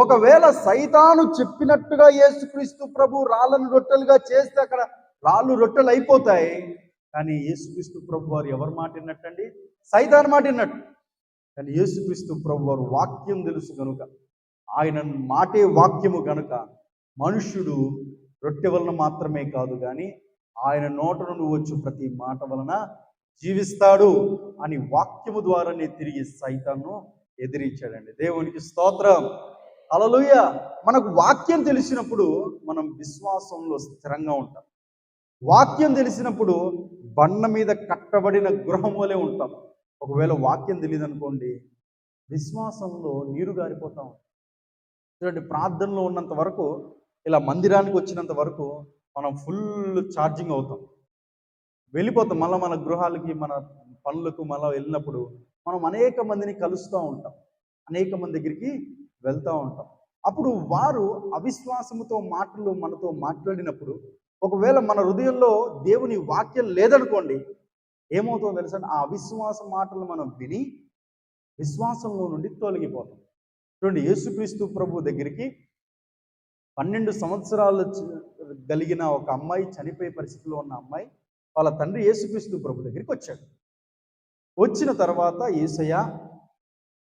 ఒకవేళ సైతాను చెప్పినట్టుగా యేసుక్రీస్తు ప్రభు రాళ్ళను రొట్టెలుగా చేస్తే అక్కడ రాళ్ళు రొట్టెలు అయిపోతాయి. కానీ యేసుక్రీస్తు ప్రభు వారు ఎవరు మాట విన్నట్టండి? సైతాను మాట విన్నట్టు. కానీ యేసుక్రీస్తు ప్రభు వారు వాక్యం తెలుసు కనుక, ఆయన మాటే వాక్యము గనుక, మనుష్యుడు రొట్టె వలన మాత్రమే కాదు కానీ ఆయన నోట నుండి వచ్చు ప్రతి మాట వలన జీవిస్తాడు అని వాక్యము ద్వారానే తిరిగి సైతాను ఎదిరించాడండి. దేవునికి స్తోత్రం. హల్లెలూయా. మనకు వాక్యం తెలిసినప్పుడు మనం విశ్వాసంలో స్థిరంగా ఉంటాం. వాక్యం తెలిసినప్పుడు బండ మీద కట్టబడిన గృహం వలె ఉంటాం. ఒకవేళ వాక్యం తెలియదు అనుకోండి, విశ్వాసంలో నీరు గారిపోతాం. చూడండి, ప్రార్థనలో ఉన్నంత వరకు, ఇలా మందిరానికి వచ్చినంత వరకు మనం ఫుల్ ఛార్జింగ్ అవుతాం, వెళ్ళిపోతాం. మళ్ళీ మన గృహాలకి, మన పనులకు మళ్ళీ వెళ్ళినప్పుడు మనం అనేక మందిని కలుస్తూ ఉంటాం, అనేక మంది దగ్గరికి వెళ్తూ ఉంటాం. అప్పుడు వారు అవిశ్వాసముతో మాటలు మనతో మాట్లాడినప్పుడు, ఒకవేళ మన హృదయంలో దేవుని వాక్యం లేదనుకోండి, ఏమవుతుందో తెలుసా? ఆ అవిశ్వాస మాటలు మనం విని విశ్వాసంలో నుండి తొలగిపోతాం. చూడండి, యేసుక్రీస్తు ప్రభు దగ్గరికి 12 సంవత్సరాలు కలిగిన ఒక అమ్మాయి, చనిపోయే పరిస్థితిలో ఉన్న అమ్మాయి, వాళ్ళ తండ్రి యేసుక్రీస్తు ప్రభు దగ్గరికి వచ్చాడు. వచ్చిన తర్వాత, యేసయ్య,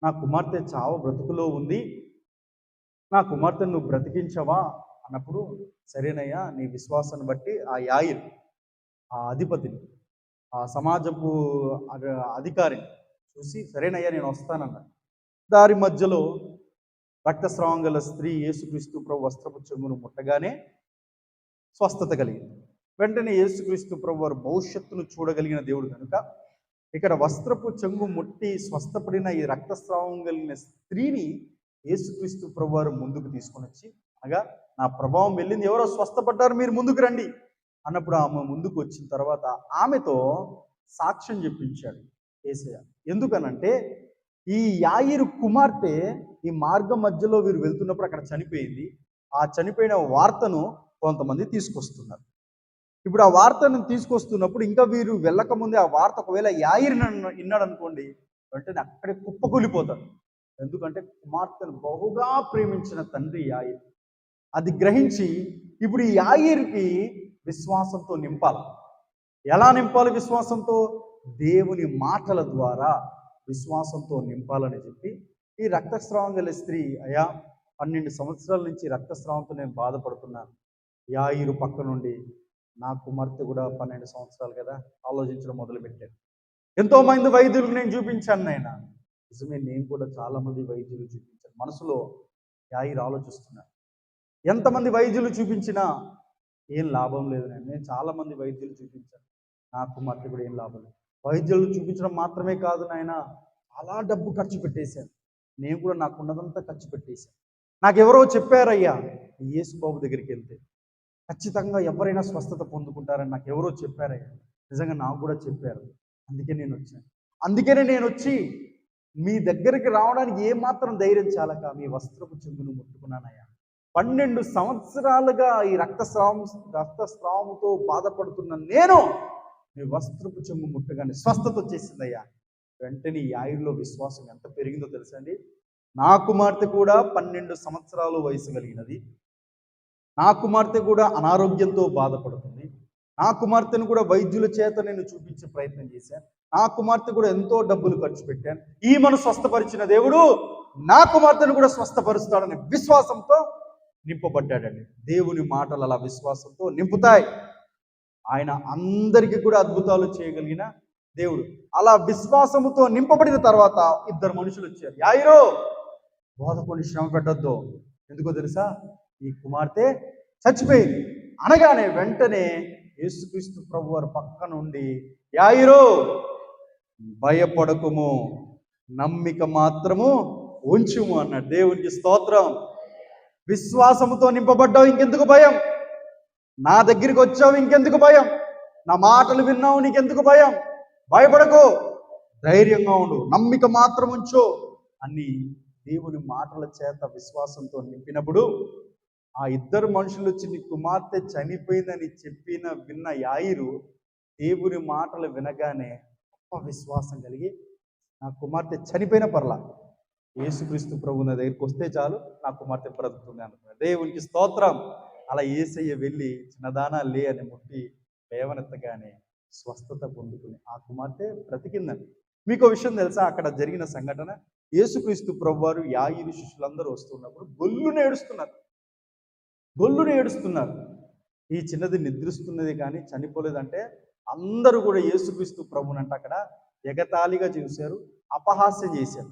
నా కుమార్తె చావు బ్రతుకులో ఉంది, నా కుమార్తెను నువ్వు బ్రతికించవా అన్నప్పుడు, సరేనయ్యా, నీ విశ్వాసాన్ని బట్టి ఆ యాయిర్, ఆ అధిపతిని, ఆ సమాజపు అధికారిని చూసి, సరేనయ్యా నేను వస్తానన్నాడు. దారి మధ్యలో రక్తస్రావం గల స్త్రీ యేసుక్రీస్తు ప్రభు వస్త్రపు చెంగును ముట్టగానే స్వస్థత కలిగింది. వెంటనే యేసుక్రీస్తు ప్రభు వారు భవిష్యత్తును చూడగలిగిన దేవుడు కనుక, ఇక్కడ వస్త్రపు చెంగు ముట్టి స్వస్థపడిన ఈ రక్తస్రావం కలిగిన స్త్రీని యేసుక్రీస్తు ప్రభు వారు ముందుకు తీసుకొని వచ్చి, అనగా నా ప్రభావం వెళ్ళింది, ఎవరో స్వస్థపడ్డారు, మీరు ముందుకు రండి అన్నప్పుడు ఆమె ముందుకు వచ్చిన తర్వాత ఆమెతో సాక్ష్యం చెప్పించాడు యేసయ్య. ఎందుకనంటే, ఈ యాయిరు కుమార్తె ఈ మార్గం మధ్యలో వీరు వెళ్తున్నప్పుడు అక్కడ చనిపోయింది. ఆ చనిపోయిన వార్తను కొంతమంది తీసుకొస్తున్నారు. ఇప్పుడు ఆ వార్తను తీసుకొస్తున్నప్పుడు ఇంకా వీరు వెళ్ళకముందే ఆ వార్త ఒకవేళ యాయిరు విన్నాడు అనుకోండి, వెంటనే అక్కడే కుప్పకూలిపోతారు. ఎందుకంటే కుమార్తెను బహుగా ప్రేమించిన తండ్రి యాయిరు. అది గ్రహించి ఇప్పుడు ఈ యాయిరుకి విశ్వాసంతో నింపాలి. ఎలా నింపాలి విశ్వాసంతో? దేవుని మాటల ద్వారా విశ్వాసంతో నింపాలని చెప్పి, ఈ రక్తస్రావం గల స్త్రీ, అయ్యా 12 సంవత్సరాల నుంచి రక్తస్రావంతో నేను బాధపడుతున్నాను. యాయిరు పక్క నుండి, నా కుమార్తె కూడా 12 సంవత్సరాలు కదా, ఆలోచించడం మొదలుపెట్టాను. ఎంతోమంది వైద్యులకు నేను చూపించాను నాయన. నిజమే, నేను కూడా చాలామంది వైద్యులు చూపించాను. మనసులో యాయిరు ఆలోచిస్తున్నాను, ఎంతమంది వైద్యులు చూపించినా ఏం లాభం లేదు. నేను చాలామంది వైద్యులు చూపించాను, నా కుమార్తె కూడా ఏం లాభం లేదు. వైద్యులు చూపించడం మాత్రమే కాదు నాయన, చాలా డబ్బు ఖర్చు పెట్టేశాను. నేను కూడా నాకున్నదంతా ఖర్చు పెట్టేశాను. నాకెవరో చెప్పారయ్యా, యేసుబాబు దగ్గరికి వెళ్తే ఖచ్చితంగా ఎవరైనా స్వస్థత పొందుకుంటారని నాకు ఎవరో చెప్పారయ్యా. నిజంగా నాకు కూడా చెప్పారు. అందుకనే నేను వచ్చి మీ దగ్గరికి రావడానికి ఏమాత్రం ధైర్యం చాలక మీ వస్త్రపు చెంగును ముట్టుకున్నానయ్యా. 12 సంవత్సరాలుగా ఈ రక్తస్రావముతో బాధపడుతున్న నేను మీ వస్త్రపు చెంగు ముట్టగానే స్వస్థత వచ్చేసిందయ్యా. వెంటనే ఈ యాయిరులో విశ్వాసం ఎంత పెరిగిందో తెలుసా అండి? నా కుమార్తె కూడా 12 సంవత్సరాలు వయసు కలిగినది. నా కుమార్తె కూడా అనారోగ్యంతో బాధపడుతుంది. నా కుమార్తెను కూడా వైద్యుల చేత నేను చూపించే ప్రయత్నం చేశాను. నా కుమార్తె కూడా ఎంతో డబ్బులు ఖర్చు పెట్టాను. ఈమెను స్వస్థపరిచిన దేవుడు నా కుమార్తెను కూడా స్వస్థపరుస్తాడనే విశ్వాసంతో నింపబడ్డాడండి. దేవుని మాటలు అలా విశ్వాసంతో నింపుతాయి. ఆయన అందరికీ కూడా అద్భుతాలు చేయగలిగిన దేవుడు. అలా విశ్వాసముతో నింపబడిన తర్వాత 2 మనుషులు వచ్చారు. యాయిరో, బోధకుని శ్రమ పెట్టొద్దు, ఎందుకో తెలుసా, ఈ కుమార్తె చచ్చిపోయింది అనగానే వెంటనే యేసుక్రీస్తు ప్రభు వారి పక్క నుండి, యాయిరో భయపడకుము, నమ్మిక మాత్రము ఉంచుము అన్నాడు. దేవునికి స్తోత్రం. విశ్వాసముతో నింపబడ్డావు, ఇంకెందుకు భయం? నా దగ్గరికి వచ్చావు, ఇంకెందుకు భయం? నా మాటలు విన్నావు, నీకెందుకు భయం? భయపడకు, ధైర్యంగా ఉండు, నమ్మిక మాత్రం ఉంచు అని దేవుని మాటల చేత విశ్వాసంతో నింపినప్పుడు ఆ 2 మనుషులు వచ్చి నీ కుమార్తె చనిపోయిందని విన్న యాయిరు దేవుని మాటలు వినగానే గొప్ప విశ్వాసం కలిగి, నా కుమార్తె చనిపోయిన పర్లా, యేసుక్రీస్తు ప్రభు నా దగ్గరికి వస్తే చాలు నా కుమార్తె బ్రతుకుతుంది అనుకున్నాడు. దేవునికి స్తోత్రం. అలా యేసయ్య వెళ్ళి చిన్నదానా లే అని ముట్టి లేవనెత్తగానే స్వస్థత పొందుకుని ఆ కుమార్తె బ్రతికిందని. మీకు విషయం తెలుసా, అక్కడ జరిగిన సంఘటన, యేసుక్రీస్తు ప్రభు వారు యాయిరు శిష్యులందరూ వస్తున్నప్పుడు గొల్లుని ఏడుస్తున్నారు. ఈ చిన్నది నిద్రిస్తున్నది కానీ చనిపోలేదంటే అందరూ కూడా యేసుక్రీస్తు ప్రభునంట అక్కడ ఎగతాళిగా చూశారు, అపహాస్యం చేశారు.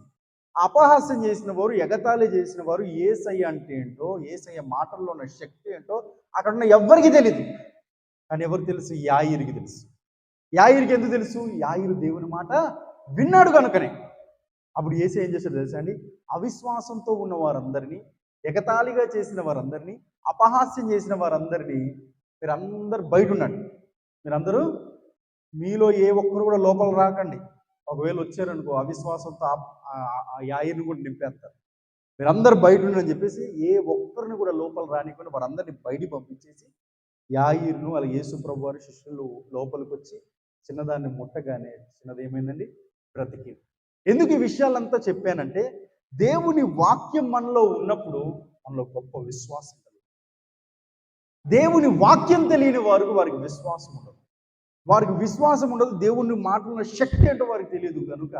అపహాస్యం చేసిన వారు, ఎగతాళి చేసిన వారు యేసయ్య అంటే ఏంటో, యేసయ్య మాటల్లో ఉన్న శక్తి ఏంటో అక్కడ ఉన్న ఎవ్వరికి తెలియదు. కానీ ఎవరు తెలుసు? యాయిరికి తెలుసు. యాయిరికి ఎందుకు తెలుసు? యాయిరు దేవుని మాట విన్నాడు కనుకనే. అప్పుడు యేసు ఏం చేశాడు తెలుసా అండి? అవిశ్వాసంతో ఉన్న వారందరినీ, ఎగతాళిగా చేసిన వారందరినీ, అపహాస్యం చేసిన వారందరినీ, మీరందరూ బయట ఉండండి, మీరందరూ మీలో ఏ ఒక్కరు కూడా లోపల రాకండి. ఒకవేళ వచ్చారనుకో అవిశ్వాసంతో ఆ యాయిని కూడా నింపేస్తారు. మీరందరూ బయట ఉండని చెప్పేసి ఏ ఒక్కరిని కూడా లోపల రానికుండా వారందరినీ బయటికి పంపించేసి యాయిరును అలాగే యేసు ప్రభు వారి శిష్యులు లోపలికి వచ్చి చిన్నదాన్ని ముట్టగానే చిన్నది ఏమైందండి? బ్రతికింది. ఎందుకు ఈ విషయాలంతా చెప్పానంటే, దేవుని వాక్యం మనలో ఉన్నప్పుడు మనలో గొప్ప విశ్వాసం కలుగుతుంది. దేవుని వాక్యం తెలియని వారికి విశ్వాసం ఉండదు. దేవుని మాటల శక్తి ఏంటో వారికి తెలియదు. కనుక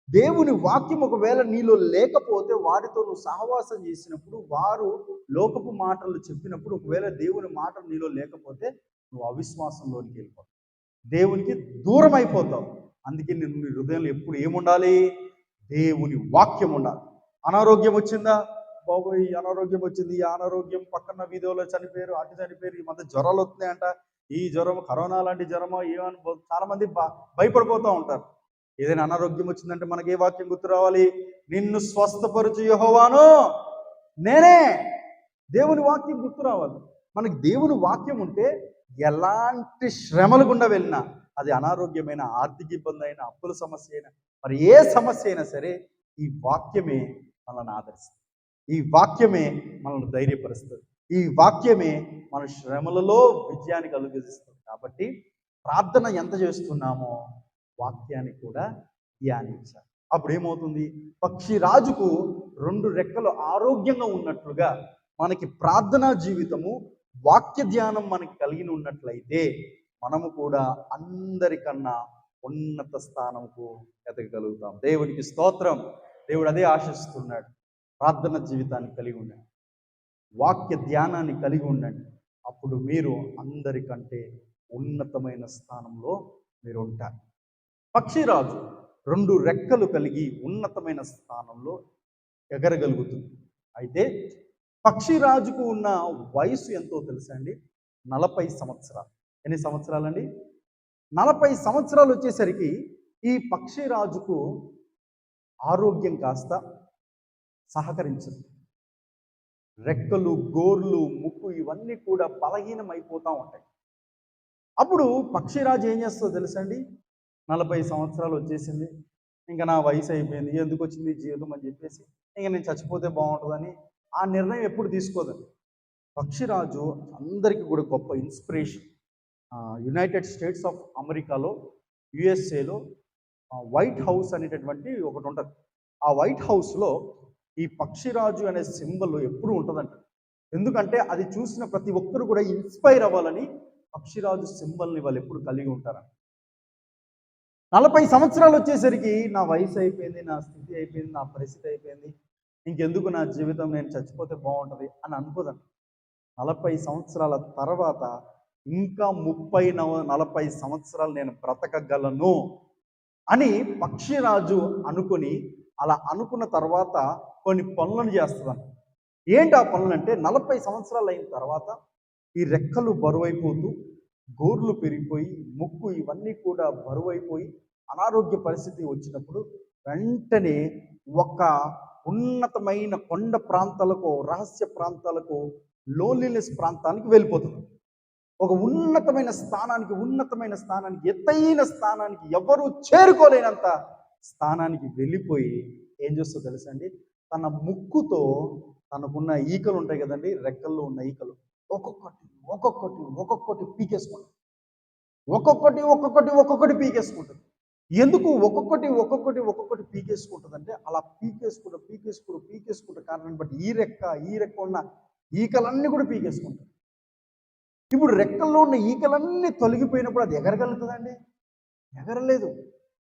దేవుని వాక్యం ఒకవేళ నీలో లేకపోతే, వారితో నువ్వు సహవాసం చేసినప్పుడు, వారు లోకపు మాటలు చెప్పినప్పుడు, ఒకవేళ దేవుని మాటలు నీలో లేకపోతే నువ్వు అవిశ్వాసంలోనికి వెళ్ళిపోతావు, దేవునికి దూరం అయిపోతావు. అందుకే నేను నీ హృదయంలో ఎప్పుడు ఏముండాలి? దేవుని వాక్యం ఉండాలి. అనారోగ్యం వచ్చిందా? బాబు ఈ అనారోగ్యం వచ్చింది, ఈ అనారోగ్యం పక్కన వీధిలో చనిపోయారు, అటు చనిపోయారు, ఈ మధ్య జ్వరాలు వస్తున్నాయంట, ఈ జ్వరం కరోనా లాంటి జ్వరమో ఏమని చాలా మంది భయపడిపోతూ ఉంటారు. ఏదైనా అనారోగ్యం వచ్చిందంటే మనకి ఏ వాక్యం గుర్తు రావాలి? నిన్ను స్వస్థపరచు యెహోవాను నేనే. దేవుని వాక్యం గుర్తు రావాలి. మనకి దేవుని వాక్యం ఉంటే ఎలాంటి శ్రమలు గుండా వెళ్ళినా, అది అనారోగ్యమైన, ఆర్థిక ఇబ్బంది అయినా, అప్పుల సమస్య అయినా, మరి ఏ సమస్య అయినా సరే, ఈ వాక్యమే మనల్ని ఆదరిస్తుంది. ఈ వాక్యమే మనల్ని ధైర్యపరుస్తుంది. ఈ వాక్యమే మన శ్రమలలో విజయాన్ని కలుగజేస్తుంది. కాబట్టి ప్రార్థన ఎంత చేస్తున్నామో వాక్యాన్ని కూడా ధ్యానించాలి. అప్పుడు ఏమవుతుంది? పక్షిరాజుకు 2 రెక్కలు ఆరోగ్యంగా ఉన్నట్లుగా మనకి ప్రార్థనా జీవితము, వాక్య ధ్యానం మనకి కలిగి ఉన్నట్లయితే మనము కూడా అందరికన్నా ఉన్నత స్థానంకు ఎదగగలుగుతాం. దేవునికి స్తోత్రం. దేవుడు అదే ఆశిస్తున్నాడు. ప్రార్థన జీవితాన్ని కలిగి ఉండండి, వాక్య ధ్యానాన్ని కలిగి ఉండండి. అప్పుడు మీరు అందరికంటే ఉన్నతమైన స్థానంలో మీరు ఉంటారు. పక్షిరాజు 2 రెక్కలు కలిగి ఉన్నతమైన స్థానంలో ఎగరగలుగుతుంది. అయితే పక్షిరాజుకు ఉన్న వయసు ఎంతో తెలుసా అండి? 40 సంవత్సరాలు. ఎన్ని సంవత్సరాలండి? 40 సంవత్సరాలు వచ్చేసరికి ఈ పక్షిరాజుకు ఆరోగ్యం కాస్త సహకరించదు. రెక్కలు, గోర్లు, ముక్కు ఇవన్నీ కూడా బలహీనం అయిపోతూ ఉంటాయి. అప్పుడు పక్షిరాజు ఏం చేస్తుందో తెలుసండి? 40 సంవత్సరాలు వచ్చేసింది, ఇంకా నా వయసు అయిపోయింది, ఎందుకు వచ్చింది జీవితం అని చెప్పేసి ఇంకా నేను చచ్చిపోతే బాగుంటుందని ఆ నిర్ణయం ఎప్పుడు తీసుకోదండి. పక్షిరాజు అందరికీ కూడా గొప్ప ఇన్స్పిరేషన్. యునైటెడ్ స్టేట్స్ ఆఫ్ అమెరికాలో, యుఎస్ఏలో వైట్ హౌస్ అనేటటువంటి ఒకటి ఉంటుంది. ఆ వైట్ హౌస్లో ఈ పక్షిరాజు అనే సింబల్ ఎప్పుడు ఉంటుందంట. ఎందుకంటే అది చూసిన ప్రతి ఒక్కరు కూడా ఇన్స్పైర్ అవ్వాలని పక్షిరాజు సింబల్ని వాళ్ళు ఎప్పుడు కలిగి ఉంటారంట. 40 సంవత్సరాలు వచ్చేసరికి నా వయసు అయిపోయింది, నా స్థితి అయిపోయింది, నా పరిస్థితి అయిపోయింది, ఇంకెందుకు నా జీవితం, నేను చచ్చిపోతే బాగుంటుంది అని అనుకోదండి. 40 సంవత్సరాల తర్వాత ఇంకా 40 సంవత్సరాలు నేను బ్రతకగలను అని పక్షిరాజు అనుకుని, అలా అనుకున్న తర్వాత కొన్ని పనులను చేస్తుందంట. ఏంటి ఆ పనులు అంటే, 40 సంవత్సరాలు అయిన తర్వాత ఈ రెక్కలు బరువైపోతూ, గోర్లు పెరిగిపోయి, ముక్కు ఇవన్నీ కూడా బరువైపోయి అనారోగ్య పరిస్థితి వచ్చినప్పుడు వెంటనే ఒక ఉన్నతమైన కొండ ప్రాంతాలకు, రహస్య ప్రాంతాలకు, లోన్లీనెస్ ప్రాంతానికి వెళ్ళిపోతుంది. ఒక ఉన్నతమైన స్థానానికి, ఎత్తైన స్థానానికి, ఎవరు చేరుకోలేనంత స్థానానికి వెళ్ళిపోయి ఏం చేస్తుందో తెలుసా అండి? తన ముక్కుతో తనకున్న ఈకలు ఉంటాయి కదండి, రెక్కల్లో ఉన్న ఈకలు ఒక్కొక్కటి పీకేసుకుంటుంది. ఒక్కొక్కటి పీకేసుకుంటుంది. ఎందుకు ఒక్కొక్కటి ఒక్కొక్కటి ఒక్కొక్కటి పీకేసుకుంటుందంటే అలా పీకేసుకుంటే కారణాన్ని బట్టి ఈ రెక్క ఉన్న ఈకలన్నీ కూడా పీకేసుకుంటాయి. ఇప్పుడు రెక్కల్లో ఉన్న ఈకలన్నీ తొలగిపోయినప్పుడు అది ఎగరగలుగుతుందండి? ఎగరలేదు.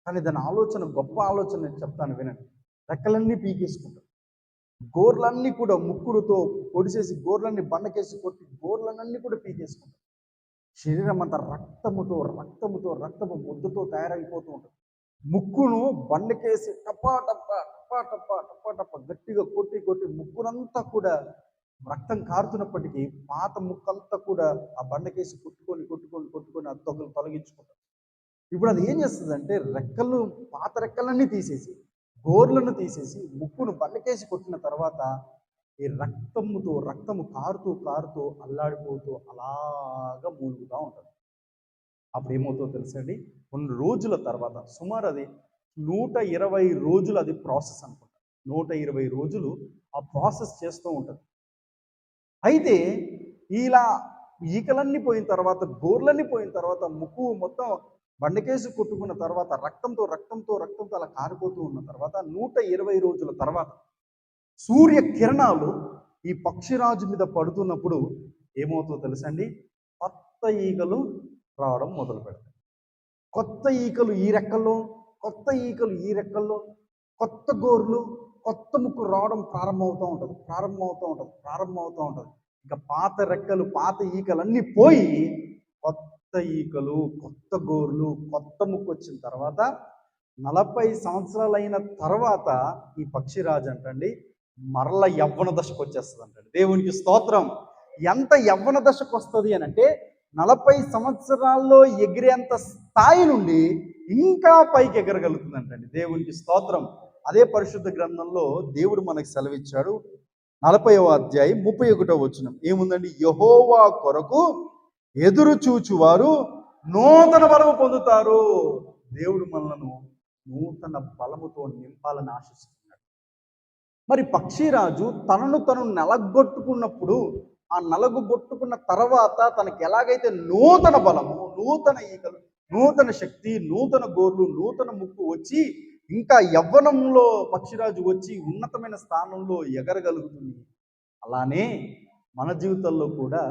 కానీ దాని ఆలోచన గొప్ప ఆలోచన నేను చెప్తాను వినండి. రెక్కలన్నీ పీకేసుకుంటాయి. గోర్లన్నీ కూడా ముక్కుడుతో పొడిసేసి గోర్లన్నీ బండకేసి కొట్టి గోర్లన్నీ కూడా పీకేసుకుంటాయి. శరీరం అంతా రక్తము ముద్దతో తయారైపోతూ ఉంటుంది. ముక్కును బండకేసి టపా టపా గట్టిగా కొట్టి ముక్కునంతా కూడా రక్తం కారుతున్నప్పటికీ పాత ముక్కంతా కూడా ఆ బండకేసి కొట్టుకొని ఆ తొగలు తొలగించుకుంటారు. ఇప్పుడు అది ఏం చేస్తుందంటే పాత రెక్కలన్నీ తీసేసి గోర్లను తీసేసి ముక్కును బండకేసి కొట్టిన తర్వాత ఈ రక్తము కారుతూ అల్లాడిపోతూ అలాగా మూలుగుతూ ఉంటుంది. అప్పుడు ఏమవుతుందో తెలుసండి, కొన్ని రోజుల తర్వాత సుమారు అది 120 రోజులు అది ప్రాసెస్ అనుకుంటా. 120 రోజులు ఆ ప్రాసెస్ చేస్తూ ఉంటుంది. అయితే ఇలా ఈకలన్నీ పోయిన తర్వాత గోర్లన్నీ పోయిన తర్వాత ముక్కు మొత్తం బండకేసి కొట్టుకున్న తర్వాత రక్తంతో అలా కారిపోతూ ఉన్న తర్వాత 120 రోజుల తర్వాత సూర్య కిరణాలు ఈ పక్షిరాజు మీద పడుతున్నప్పుడు ఏమవుతుందో తెలుసండి, కొత్త ఈకలు రావడం మొదలు పెడతాయి. కొత్త ఈకలు ఈ రెక్కల్లో, కొత్త గోర్లు, కొత్త ముక్కు రావడం ప్రారంభమవుతూ ఉంటుంది. ఇంకా పాత రెక్కలు, పాత ఈకలన్నీ పోయి కొత్త ఈకలు, కొత్త గోర్లు, కొత్త ముక్కు వచ్చిన తర్వాత 40 సంవత్సరాలైన తర్వాత ఈ పక్షిరాజు అంటండి మరల యవ్వన దశకు వచ్చేస్తుంది అంటండి. దేవునికి స్తోత్రం. ఎంత యవ్వన దశకు వస్తుంది అని అంటే 40 సంవత్సరాల్లో ఎగిరేంత స్థాయి నుండి ఇంకా పైకి ఎగరగలుగుతుందంటండి. దేవునికి స్తోత్రం. అదే పరిశుద్ధ గ్రంథంలో దేవుడు మనకు సెలవిచ్చాడు. 40వ అధ్యాయం 31వ వచనం ఏముందండి, యెహోవా కొరకు ఎదురు చూచువారు నూతన బలము పొందుతారు. దేవుడు మనలను నూతన బలముతో నింపాలని ఆశిస్తున్నాడు. మరి పక్షిరాజు తను నలగొట్టుకున్నప్పుడు ఆ నలగొట్టుకున్న తర్వాత తనకి ఎలాగైతే నూతన బలము, నూతన ఈకలు, నూతన శక్తి, నూతన గోర్లు, నూతన ముక్కు వచ్చి ఇంకా యవ్వనంలో పక్షిరాజు వచ్చి ఉన్నతమైన స్థానంలో ఎగరగలుగుతుంది. అలానే మన జీవితంలో కూడా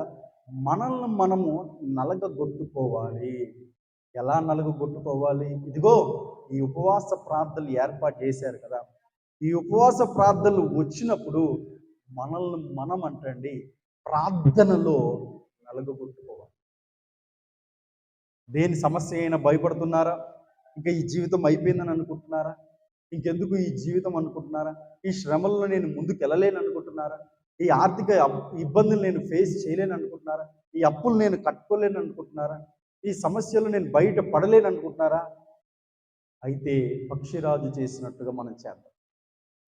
మనల్ని మనము నలగొట్టుకోవాలి. ఎలా నలగొట్టుకోవాలి? ఇదిగో ఈ ఉపవాస ప్రార్థనలు ఏర్పాటు చేశారు కదా, ఈ ఉపవాస ప్రార్థనలు వచ్చినప్పుడు మనల్ని మనం అంటండి ప్రార్థనలో నలగొట్టుకోవాలి. దేని సమస్య అయినా భయపడుతున్నారా? ఇంకా ఈ జీవితం అయిపోయిందని అనుకుంటున్నారా? ఇంకెందుకు ఈ జీవితం అనుకుంటున్నారా? ఈ శ్రమల్లో నేను ముందుకు వెళ్ళలేను అనుకుంటున్నారా? ఈ ఆర్థిక ఇబ్బందులు నేను ఫేస్ చేయలేను అనుకుంటున్నారా? ఈ అప్పులు నేను కట్టుకోలేను అనుకుంటున్నారా? ఈ సమస్యలు నేను బయట పడలేను అనుకుంటున్నారా? అయితే పక్షిరాజు చేసినట్టుగా మనం చేద్దాం.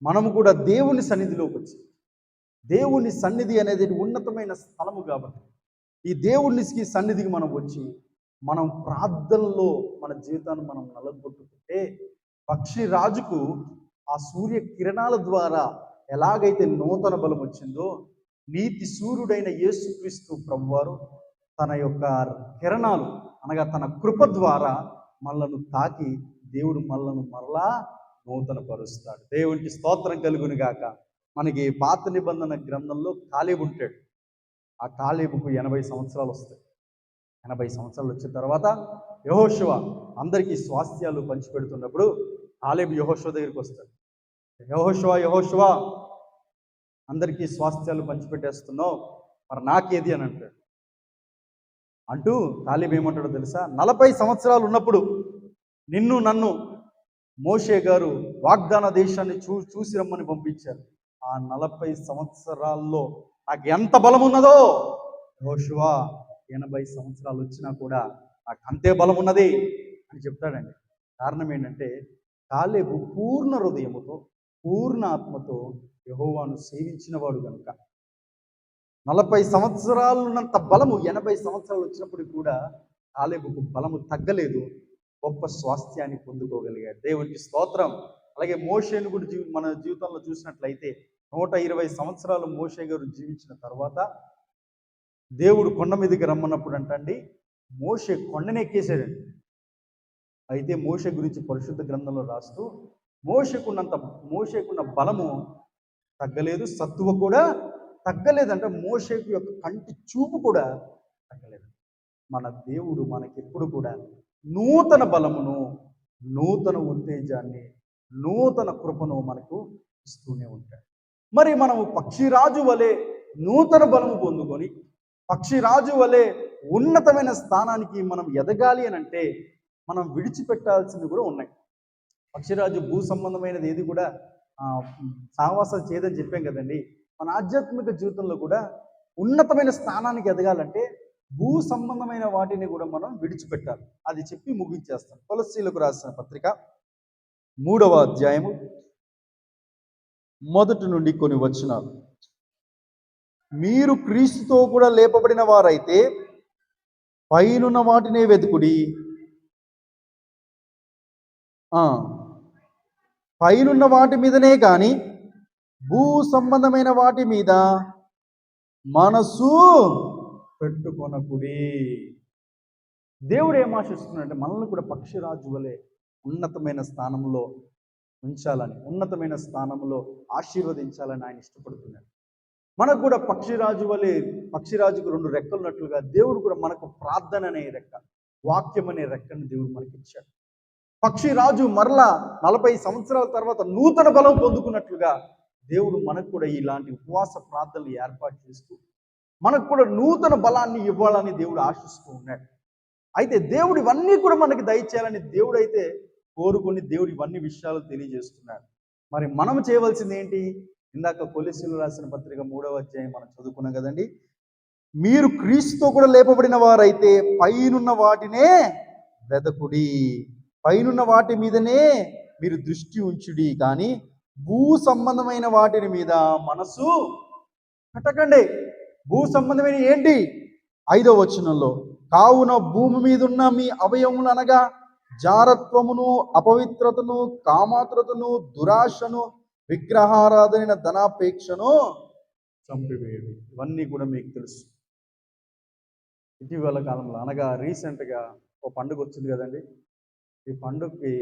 మనము కూడా దేవుని సన్నిధిలోకి వచ్చి, దేవుని సన్నిధి అనేది ఉన్నతమైన స్థలము కాబట్టి ఈ దేవునికి సన్నిధికి మనం వచ్చి మనం ప్రార్థనలో మన జీవితాన్ని మనం నలగొట్టుకుంటే పక్షిరాజుకు ఆ సూర్య కిరణాల ద్వారా ఎలాగైతే నూతన బలం వచ్చిందో నీతి సూర్యుడైన యేసుక్రీస్తు ప్రభువారు తన యొక్క కిరణాలు అనగా తన కృప ద్వారా మనలను తాకి దేవుడు మనలను మరలా నూతన పరుస్తాడు. దేవునికి స్తోత్రం కలుగును గాక. మనకి పాత నిబంధన గ్రంథంలో కాలేబు ఉంటాడు. ఆ కాలేబుకు 80 సంవత్సరాలు వస్తాయి. 80 సంవత్సరాలు వచ్చిన తర్వాత యెహోషువ అందరికీ స్వాస్థ్యాలు పంచిపెడుతున్నప్పుడు కాలేబు యెహోషువ దగ్గరికి వస్తాడు. యెహోషువ అందరికీ స్వాస్థ్యాలు పంచిపెట్టేస్తున్నావు, మరి నాకేది అని అంటాడు. అంటూ కాలేబు ఏమంటాడో తెలుసా, 40 సంవత్సరాలు ఉన్నప్పుడు నన్ను మోషే గారు వాగ్దాన దేశాన్ని చూసి రమ్మని పంపించారు. ఆ 40 సంవత్సరాల్లో నాకు ఎంత బలం ఉన్నదో యెహోషువ 80 సంవత్సరాలు వచ్చినా కూడా నాకు అంతే బలం ఉన్నది అని చెప్తాడండి. కారణం ఏంటంటే కాలేబు పూర్ణ హృదయముతో, పూర్ణ ఆత్మతో యెహోవాను సేవించినవాడు కనుక 40 సంవత్సరాలున్నంత బలము 80 సంవత్సరాలు వచ్చినప్పుడు కూడా కాలేబుకు బలము తగ్గలేదు. గొప్ప స్వాస్థ్యాన్ని పొందుకోగలిగాడు. దేవునికి స్తోత్రం. అలాగే మోషేను కూడా మన జీవితంలో చూసినట్లయితే 120 సంవత్సరాలు మోషే గారు జీవించిన తర్వాత దేవుడు కొండ మీదకి రమ్మన్నప్పుడు అంటండి మోషే కొండనెక్కేసాడండి. అయితే మోషే గురించి పరిశుద్ధ గ్రంథంలో రాస్తూ మోషకున్నంత మోషకున్న బలము తగ్గలేదు, సత్తువ కూడా తగ్గలేదంటే మోషేకు యొక్క కంటి చూపు కూడా తగ్గలేదు. మన దేవుడు మనకెప్పుడు కూడా నూతన బలమును, నూతన ఉత్తేజాన్ని, నూతన కృపను మనకు ఇస్తూనే ఉంటాడు. మరి మనము పక్షిరాజు వలె నూతన బలము పొందుకొని పక్షిరాజు వలె ఉన్నతమైన స్థానానికి మనం ఎదగాలి అని అంటే మనం విడిచిపెట్టాల్సింది కూడా ఉన్నాయి. పక్షిరాజు భూ సంబంధమైనది ఏది కూడా సావాసం చేయదని చెప్పాం కదండి. మన ఆధ్యాత్మిక జీవితంలో కూడా ఉన్నతమైన స్థానానికి ఎదగాలంటే భూ సంబంధమైన వాటిని కూడా మనం విడిచిపెట్టాలి. అది చెప్పి ముగించేస్తాం. కొలస్సీలకు రాసిన పత్రిక 3వ అధ్యాయము 1 నుండి కొన్ని వచనాలు. మీరు క్రీస్తుతో కూడా లేపబడిన వారైతే పైనున్న వాటినే వెతుకుడి, పైనున్న వాటి మీదనే కానీ భూ సంబంధమైన వాటి మీద మనసు పెట్టుకొనకుడి. దేవుడు ఏం ఆశిస్తున్నాడంటే మనల్ని కూడా పక్షిరాజు వలె ఉన్నతమైన స్థానంలో ఉంచాలని, ఉన్నతమైన స్థానంలో ఆశీర్వదించాలని ఆయన ఇష్టపడుతున్నాడు. మనకు కూడా పక్షిరాజు వలె, పక్షిరాజుకు 2 రెక్కలు ఉన్నట్లుగా దేవుడు కూడా మనకు ప్రార్థన అనే రెక్క, వాక్యం అనే రెక్కను దేవుడు మనకి ఇచ్చాడు. పక్షిరాజు మరలా 40 సంవత్సరాల తర్వాత నూతన బలం పొందుకున్నట్లుగా దేవుడు మనకు కూడా ఇలాంటి ఉపవాస ప్రార్థనలు ఏర్పాటు చేస్తూ మనకు కూడా నూతన బలాన్ని ఇవ్వాలని దేవుడు ఆశిస్తూ ఉన్నాడు. అయితే దేవుడు ఇవన్నీ కూడా మనకి దయచేయాలని దేవుడు అయితే కోరుకొని దేవుడు ఇవన్నీ విషయాలు తెలియజేస్తున్నాడు. మరి మనం చేయవలసింది ఏంటి? ఇందాక కొలస్సీలు రాసిన పత్రిక 3వ అధ్యాయం మనం చదువుకున్నాం కదండి. మీరు క్రీస్తుతో కూడా లేపబడిన వారైతే పైనున్న వాటినే వెదకుడి, పైనున్న వాటి మీదనే మీరు దృష్టి ఉంచుడి, కానీ భూ సంబంధమైన వాటిని మీద మనసు పెట్టకండి. భూ సంబంధమైన ఏంటి? 5వ వచనంలో, కావున భూమి మీద ఉన్న మీ అవయవములు అనగా జారత్వమును, అపవిత్రతను, కామాతురతను, దురాశను, విగ్రహారాధన, ధనాపేక్షను చంపివేయడు. ఇవన్నీ కూడా మీకు తెలుసు. ఇటీవల కాలంలో అనగా రీసెంట్గా ఒక పండుగ వచ్చింది కదండి. ఈ పండుగకి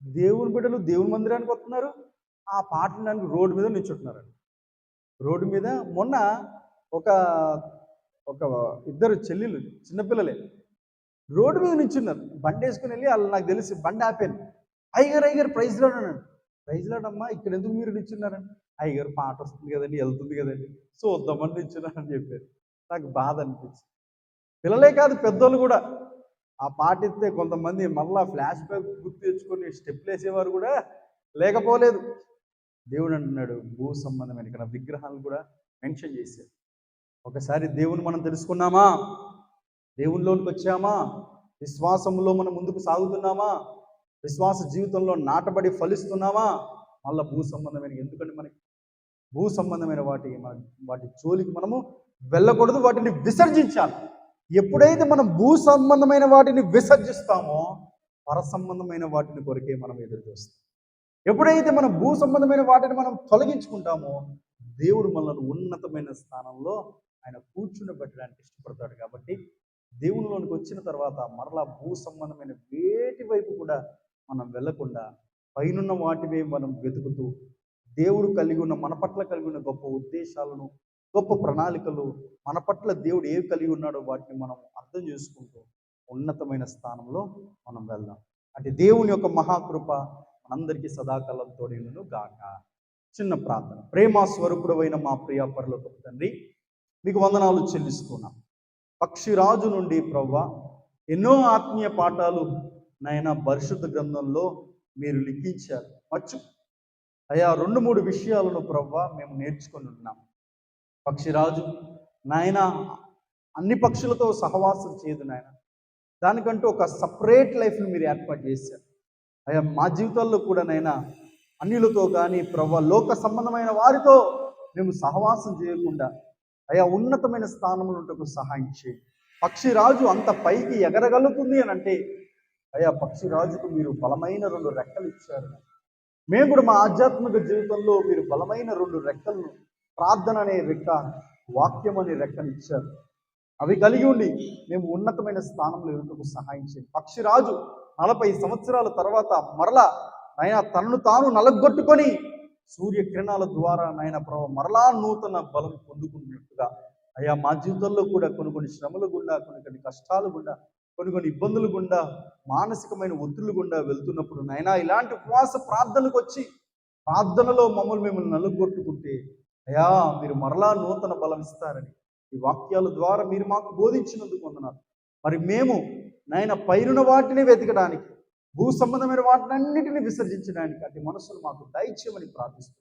దేవుని బిడ్డలు దేవుని మందిరానికి వస్తున్నారు, ఆ పాటడానికి రోడ్డు మీద నిల్చుంటున్నారండి. రోడ్డు మీద మొన్న ఒక 2 చెల్లెలు చిన్నపిల్లలే రోడ్డు మీద నిల్చున్నారు. బండి వేసుకుని వెళ్ళి వాళ్ళు, నాకు తెలిసి బండి ఆపాను. అయ్యగారు ప్రైజ్ లాడ్ అన్నాడు. ప్రైజ్ లాడ్ అమ్మా, ఇక్కడ ఎందుకు మీరు నిల్చున్నారండి? అయ్యగారు పాట వస్తుంది కదండి, వెళ్తుంది కదండి, సో వద్దామని నిల్చున్నారని చెప్పారు. నాకు బాధ అనిపించింది. పిల్లలే కాదు, పెద్దోళ్ళు కూడా ఆ పాట ఇస్తే కొంతమంది మళ్ళా ఫ్లాష్ బ్యాక్ గుర్తు తెచ్చుకొని స్టెప్లు వేసేవారు కూడా లేకపోలేదు. దేవుడు అంటున్నాడు భూ సంబంధమైన, ఇక్కడ విగ్రహాలు కూడా మెన్షన్ చేశారు. ఒకసారి దేవుని మనం తెలుసుకున్నామా, దేవునిలోనికి వచ్చామా, విశ్వాసంలో మనం ముందుకు సాగుతున్నామా, విశ్వాస జీవితంలో నాటబడి ఫలిస్తున్నామా, మళ్ళీ భూ సంబంధమైన, ఎందుకంటే మనకి భూ సంబంధమైన వాటి జోలికి మనము వెళ్ళకూడదు, వాటిని విసర్జించాలి. ఎప్పుడైతే మనం భూ సంబంధమైన వాటిని విసర్జిస్తామో పర సంబంధమైన వాటిని కొరకే మనం ఎదురు చూస్తాం. ఎప్పుడైతే మనం భూ సంబంధమైన వాటిని మనం తొలగించుకుంటామో దేవుడు మనల్ని ఉన్నతమైన స్థానంలో ఆయన కూర్చుండబెట్టడానికి ఇష్టపడతాడు. కాబట్టి దేవునిలోనికి వచ్చిన తర్వాత మరలా భూ సంబంధమైన వేటి వైపు కూడా మనం వెళ్లకుండా పైనున్న వాటివే మనం వెతుకుతూ దేవుడు కలిగి ఉన్న, మన పట్ల కలిగి ఉన్న గొప్ప ఉద్దేశాలను, గొప్ప ప్రణాళికలు, మన పట్ల దేవుడు ఏవి కలిగి ఉన్నాడో వాటిని మనం అర్థం చేసుకుంటూ ఉన్నతమైన స్థానంలో మనం వెళ్దాం. అంటే దేవుని యొక్క మహాకృప మనందరికీ సదాకాలం తోడేను గాక. చిన్న ప్రార్థన. ప్రేమ స్వరూపుడైన మా ప్రియ పరలోకపు తండ్రి, మీకు వందనాలు చెల్లిస్తున్నాం. పక్షిరాజు నుండి ప్రవ్వా ఎన్నో ఆత్మీయ పాఠాలు నాయన పరిశుద్ధ గ్రంథంలో మీరు లిఖించారు. అయ్యా 2-3 విషయాలను ప్రవ్వా మేము నేర్చుకొని ఉన్నాం. పక్షిరాజు నాయన అన్ని పక్షులతో సహవాసం చేయదు నాయన, దానికంటూ ఒక సపరేట్ లైఫ్ని మీరు ఏర్పాటు చేశారు. అయ్యా మా జీవితాల్లో కూడా నైనా అన్యులతో కానీ ప్రవ్వా లోక సంబంధమైన వారితో మేము సహవాసం చేయకుండా అయ్యా ఉన్నతమైన స్థానంలో ఉంటకు సహాయం చేయండి. పక్షిరాజు అంత పైకి ఎగరగలుగుతుంది అని అంటే అయ్యా పక్షిరాజుకు మీరు బలమైన 2 రెక్కలు ఇచ్చారు. మేము కూడా మా ఆధ్యాత్మిక జీవితంలో మీరు బలమైన 2 రెక్కలను, ప్రార్థన అనే రెక్క, వాక్యం అనే రెక్కను ఇచ్చారు. అవి కలిగి ఉండి మేము ఉన్నతమైన స్థానంలో ఎదుటకు సహాయం చేయండి. పక్షిరాజు 40 సంవత్సరాల తర్వాత మరలా నాయన తనను తాను నలగొట్టుకొని సూర్యకిరణాల ద్వారా నాయన ప్రభు మరలా నూతన బలం పొందుకున్నట్టుగా అయ్యా మా జీవితంలో కూడా కొన్ని శ్రమలు గుండా, కొన్ని కష్టాలు గుండా, కొన్ని ఇబ్బందులు గుండా, మానసికమైన ఒత్తిళ్లు గుండా వెళ్తున్నప్పుడు నాయన ఇలాంటి ఉపవాస ప్రార్థనకు వచ్చి ప్రార్థనలో మిమ్మల్ని నలుగొట్టుకుంటే అయ్యా మీరు మరలా నూతన బలం ఇస్తారని ఈ వాక్యాల ద్వారా మీరు మాకు బోధించినందుకు వందనాలు. మరి మేము నాయన పైరున వాటిని వెతకడానికి, భూ సంబంధమైన వాటినన్నిటిని విసర్జించడానికి అటు మనసును మాకు దయచేయమని ప్రార్థిస్తూ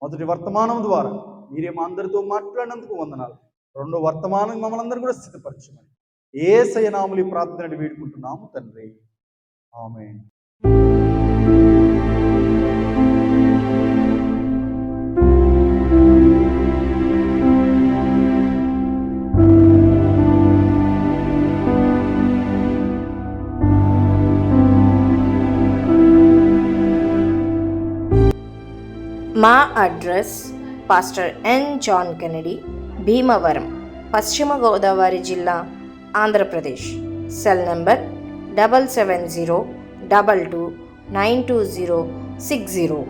మొదటి వర్తమానం ద్వారా మీరే మా అందరితో మాట్లాడినందుకు వందనాలు. రెండో వర్తమానం మమ్మల్ని అందరూ కూడా స్థితిపరచమని యేసయ్య నామములో ఈ ప్రార్థన వేడుకుంటున్నాము తండ్రి, ఆమేన్. మా address pastor N John Kennedy, Bhimavaram, పశ్చిమ గోదావరి జిల్లా, ఆంధ్రప్రదేశ్. Cell number 7702292060.